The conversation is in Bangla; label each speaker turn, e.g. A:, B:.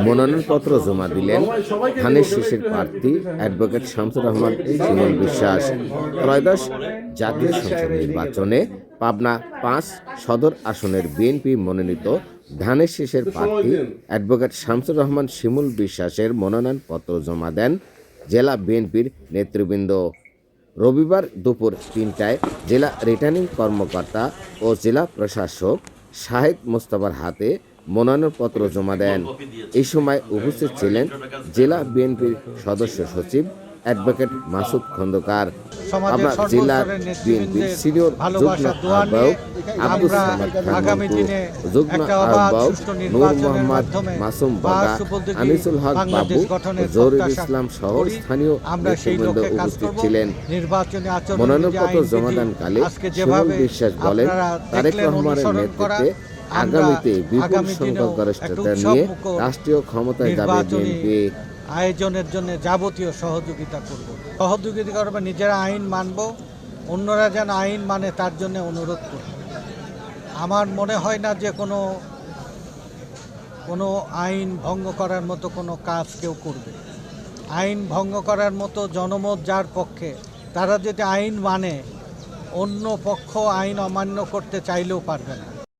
A: মনোনয়নপত্র জমা দিলেন ধানের শীষের প্রার্থী অ্যাডভোকেট শামসুর রহমান শিমুল বিশ্বাস। ত্রয়োদশ জাতীয় সংসদ নির্বাচনে পাবনা 5 সদর আসনের বিএনপি মনোনীত ধানের শীষের প্রার্থী অ্যাডভোকেট শামসুর রহমান শিমুল বিশ্বাসের মনোনয়নপত্র জমা দেন জেলা বিএনপির নেতৃবৃন্দ। রবিবার দুপুর 3টায় জেলা রিটার্নিং কর্মকর্তা ও জেলা প্রশাসক শাহেদ মোস্তফার হাতে মনোনয়নপত্র জমা দেন। এই সময় উপস্থিত ছিলেন জেলা বিএনপির সদস্য সচিব অ্যাডভোকেট মাসুদ খন্দকার, পাবনা জেলার বিএনপির সিনিয়র যুগ্ম আহ্বায়ক আব্দুস সামাদ খান মন্টু, যুগ্ম আহ্বায়ক নূর মোহাম্মদ মাসুম বাগা, আনিসুল হক বাবু, জহুরুল ইসলাম সহ স্থানীয় নেতৃবৃন্দ উপস্থিত ছিলেন। মনোনয়নপত্র জমাদানকালে শিমুল বিশ্বাস বলেন, তারেক রহমানের নেতৃত্বে আগামীতে বিপুল সংখ্যক গরিষ্ঠতা নিয়ে রাষ্ট্রীয় ক্ষমতায় যাবে বিএনপি।
B: আয়োজনের জন্য যাবতীয় সহযোগিতা করবে, নিজেরা আইন মানব, অন্যরা যেন আইন মানে তার জন্য অনুরোধ করব। আমার মনে হয় না যে কোনো আইন ভঙ্গ করার মতো কোনো কাজ কেউ করবে। আইন ভঙ্গ করার মতো জনমত যার পক্ষে, তারা যদি আইন মানে, অন্য পক্ষ আইন অমান্য করতে চাইলেও পারবে না।